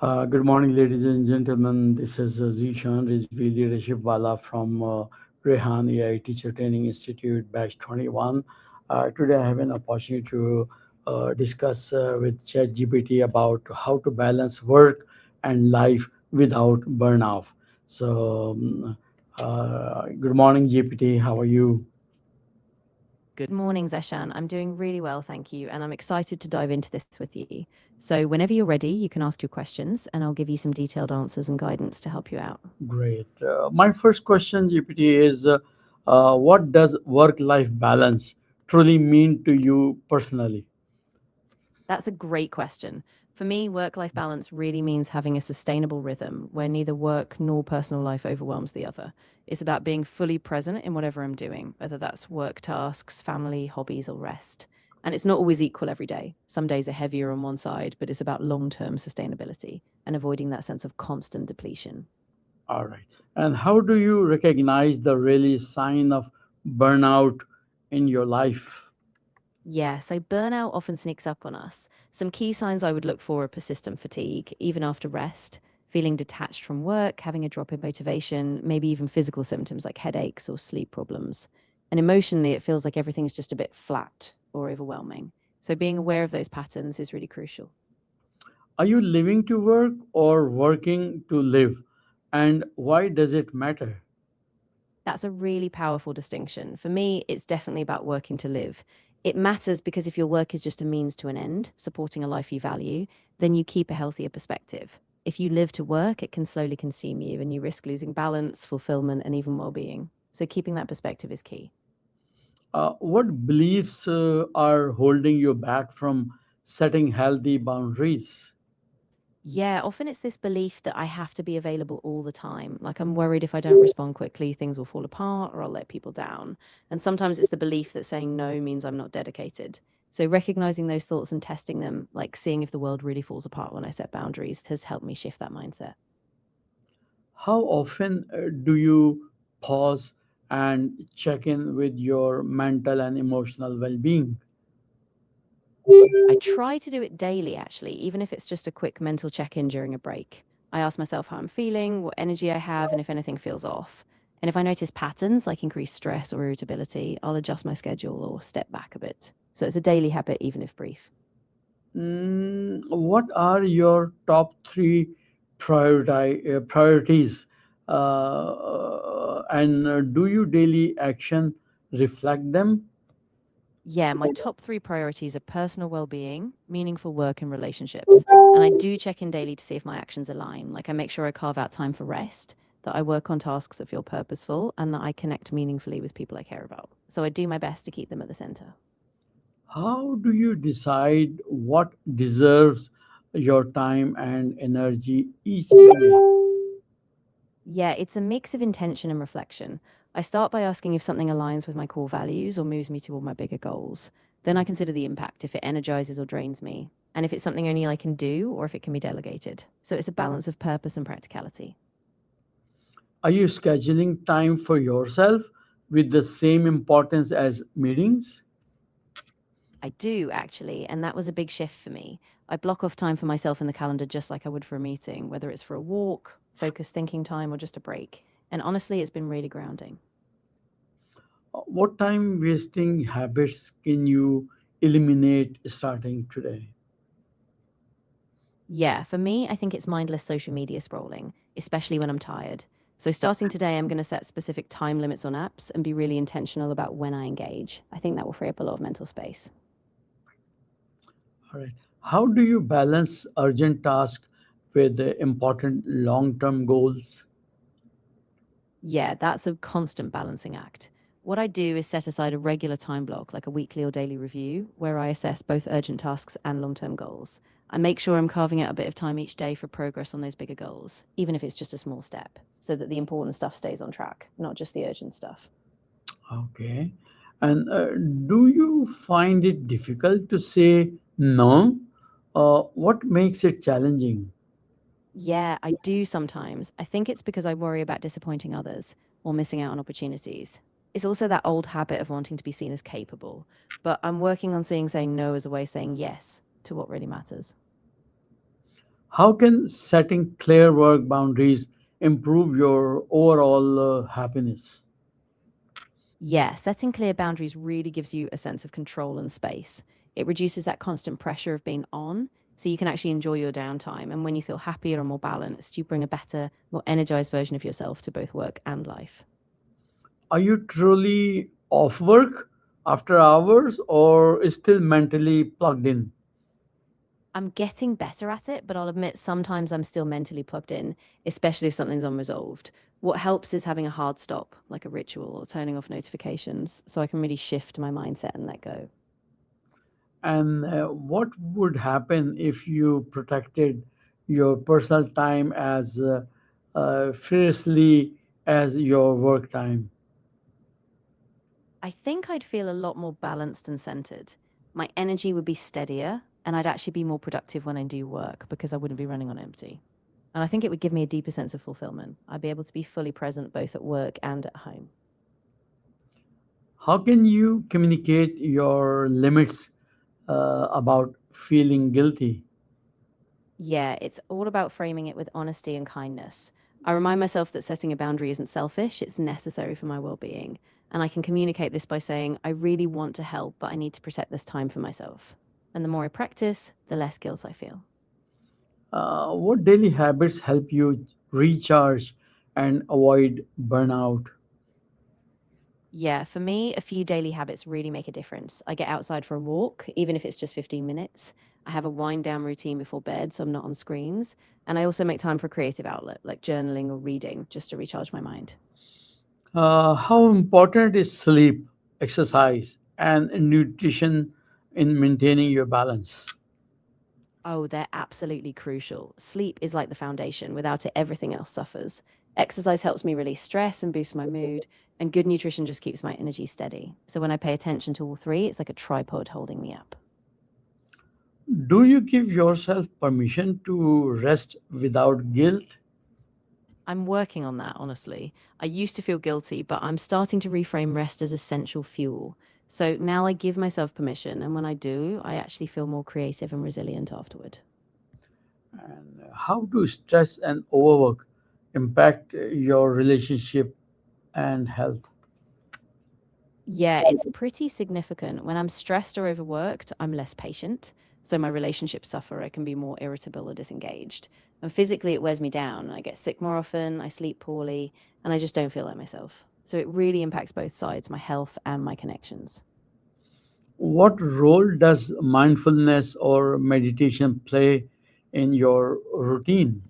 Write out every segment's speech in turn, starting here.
Good morning, ladies and gentlemen. This is Zishan Rizvi Leadership Wala from Rehan AI Teacher Training Institute, Batch 21. Today, I have an opportunity to discuss with Chat GPT about how to balance work and life without burnout. Good morning, GPT. How are you? Good morning, Zeshan. I'm doing really well, thank you, and I'm excited to dive into this with you. So, whenever you're ready, you can ask your questions, and I'll give you some detailed answers and guidance to help you out. Great. My first question, GPT, is what does work life balance truly mean to you personally? That's a great question. For me, work life balance really means having a sustainable rhythm where neither work nor personal life overwhelms the other. It's about being fully present in whatever I'm doing, whether that's work tasks, family, hobbies, or rest. And it's not always equal every day. Some days are heavier on one side, but it's about long term sustainability and avoiding that sense of constant depletion. All right. And how do you recognize the really sign of burnout in your life? Yeah, so burnout often sneaks up on us. Some key signs I would look for are persistent fatigue, even after rest, feeling detached from work, having a drop in motivation, maybe even physical symptoms like headaches or sleep problems. And emotionally, it feels like everything's just a bit flat or overwhelming. So being aware of those patterns is really crucial. Are you living to work or working to live? And why does it matter? That's a really powerful distinction. For me, it's definitely about working to live. It matters because if your work is just a means to an end, supporting a life you value, then you keep a healthier perspective. If you live to work, it can slowly consume you and you risk losing balance, fulfillment, and even well being. So, keeping that perspective is key. What beliefs are holding you back from setting healthy boundaries? Yeah, often it's this belief that I have to be available all the time. Like I'm worried if I don't respond quickly, things will fall apart or I'll let people down. And sometimes it's the belief that saying no means I'm not dedicated. So recognizing those thoughts and testing them, like seeing if the world really falls apart when I set boundaries, has helped me shift that mindset. How often do you pause and check in with your mental and emotional well being? I try to do it daily, actually, even if it's just a quick mental check in during a break. I ask myself how I'm feeling, what energy I have, and if anything feels off. And if I notice patterns like increased stress or irritability, I'll adjust my schedule or step back a bit. So it's a daily habit, even if brief. What are your top three priorities? And do you daily action reflect them? Yeah, my top three priorities are personal well being, meaningful work, and relationships. And I do check in daily to see if my actions align. Like I make sure I carve out time for rest, that I work on tasks that feel purposeful, and that I connect meaningfully with people I care about. So I do my best to keep them at the center. How do you decide what deserves your time and energy each day? Yeah, it's a mix of intention and reflection. I start by asking if something aligns with my core values or moves me toward my bigger goals. Then I consider the impact, if it energizes or drains me, and if it's something only I can do or if it can be delegated. So it's a balance of purpose and practicality. Are you scheduling time for yourself with the same importance as meetings? I do actually, and that was a big shift for me. I block off time for myself in the calendar just like I would for a meeting, whether it's for a walk, focused thinking time, or just a break. And honestly, it's been really grounding. What time wasting habits can you eliminate starting today? Yeah, for me, I think it's mindless social media scrolling, especially when I'm tired. So, starting today, I'm going to set specific time limits on apps and be really intentional about when I engage. I think that will free up a lot of mental space. All right. How do you balance urgent tasks with the important long term goals? Yeah, that's a constant balancing act. What I do is set aside a regular time block, like a weekly or daily review, where I assess both urgent tasks and long term goals. I make sure I'm carving out a bit of time each day for progress on those bigger goals, even if it's just a small step, so that the important stuff stays on track, not just the urgent stuff. Okay. And do you find it difficult to say no? What makes it challenging? Yeah, I do sometimes. I think it's because I worry about disappointing others or missing out on opportunities. It's also that old habit of wanting to be seen as capable, but I'm working on seeing saying no as a way of saying yes to what really matters. How can setting clear work boundaries improve your overall happiness? Yeah, setting clear boundaries really gives you a sense of control and space. It reduces that constant pressure of being on, so you can actually enjoy your downtime. And when you feel happier and more balanced, you bring a better, more energized version of yourself to both work and life. Are you truly off work after hours or still mentally plugged in? I'm getting better at it, but I'll admit sometimes I'm still mentally plugged in, especially if something's unresolved. What helps is having a hard stop, like a ritual or turning off notifications, so I can really shift my mindset and let go. And what would happen if you protected your personal time as fiercely as your work time? I think I'd feel a lot more balanced and centered. My energy would be steadier, and I'd actually be more productive when I do work because I wouldn't be running on empty. And I think it would give me a deeper sense of fulfillment. I'd be able to be fully present both at work and at home. How can you communicate your limits about feeling guilty? Yeah, it's all about framing it with honesty and kindness. I remind myself that setting a boundary isn't selfish, it's necessary for my well being. And I can communicate this by saying, I really want to help, but I need to protect this time for myself. And the more I practice, the less guilt I feel. What daily habits help you recharge and avoid burnout? Yeah, for me, a few daily habits really make a difference. I get outside for a walk, even if it's just 15 minutes. I have a wind down routine before bed, so I'm not on screens. And I also make time for a creative outlet like journaling or reading just to recharge my mind. How important is sleep, exercise, and nutrition in maintaining your balance? Oh, they're absolutely crucial. Sleep is like the foundation. Without it, everything else suffers. Exercise helps me release stress and boost my mood, and good nutrition just keeps my energy steady. So when I pay attention to all three, it's like a tripod holding me up. Do you give yourself permission to rest without guilt? I'm working on that, honestly. I used to feel guilty, but I'm starting to reframe rest as essential fuel. So now I give myself permission, and when I do, I actually feel more creative and resilient afterward. And how do stress and overwork impact your relationship and health? Yeah, it's pretty significant. When I'm stressed or overworked, I'm less patient. So my relationships suffer. I can be more irritable or disengaged. And physically, it wears me down. I get sick more often, I sleep poorly, and I just don't feel like myself. So it really impacts both sides, my health and my connections. What role does mindfulness or meditation play in your routine?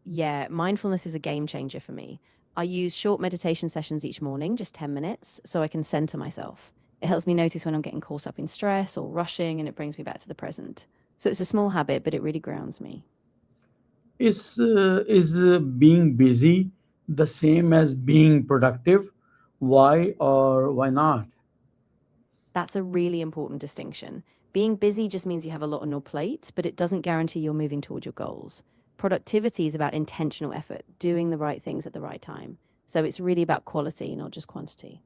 Yeah, mindfulness is a game changer for me. I use short meditation sessions each morning, just 10 minutes, so I can center myself. It helps me notice when I'm getting caught up in stress or rushing, and it brings me back to the present. So it's a small habit, but it really grounds me. Is being busy the same as being productive? Why or why not? That's a really important distinction. Being busy just means you have a lot on your plate, but it doesn't guarantee you're moving toward your goals. Productivity is about intentional effort, doing the right things at the right time. So it's really about quality, not just quantity.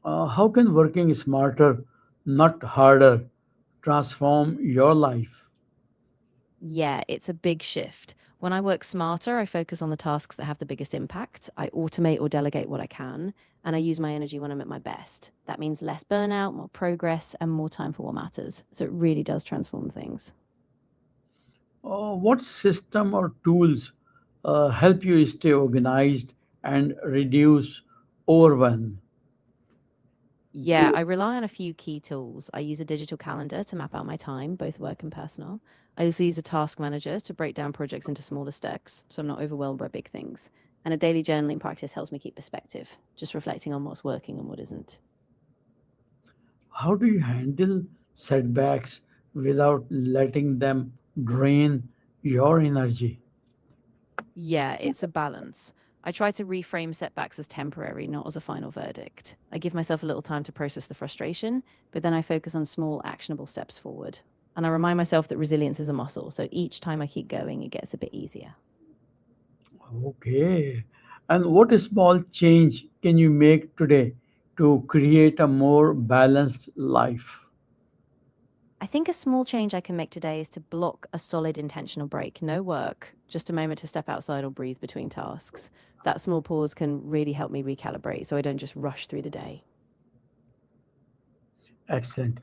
How can working smarter, not harder, transform your life? Yeah, it's a big shift. When I work smarter, I focus on the tasks that have the biggest impact. I automate or delegate what I can, and I use my energy when I'm at my best. That means less burnout, more progress, and more time for what matters. So it really does transform things. What system or tools help you stay organized and reduce overwhelm? Yeah, I rely on a few key tools. I use a digital calendar to map out my time, both work and personal. I also use a task manager to break down projects into smaller steps so I'm not overwhelmed by big things. And a daily journaling practice helps me keep perspective, just reflecting on what's working and what isn't. How do you handle setbacks without letting them drain your energy? Yeah, it's a balance. I try to reframe setbacks as temporary, not as a final verdict. I give myself a little time to process the frustration, but then I focus on small, actionable steps forward. And I remind myself that resilience is a muscle, so each time I keep going, it gets a bit easier. Okay. And what small change can you make today to create a more balanced life? I think a small change I can make today is to block a solid intentional break. No work, just a moment to step outside or breathe between tasks. That small pause can really help me recalibrate so I don't just rush through the day. Excellent.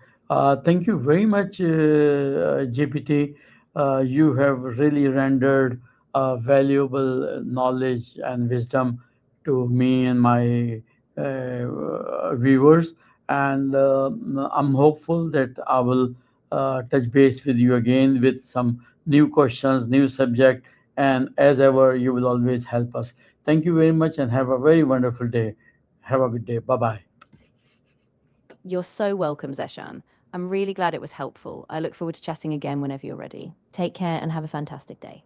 Thank you very much, GPT. You have really rendered valuable knowledge and wisdom to me and my viewers. And I'm hopeful that I will touch base with you again with some new questions, new subject. And as ever, you will always help us. Thank you very much and have a very wonderful day. Have a good day. Bye bye. You're so welcome, Zeshan. I'm really glad it was helpful. I look forward to chatting again whenever you're ready. Take care and have a fantastic day.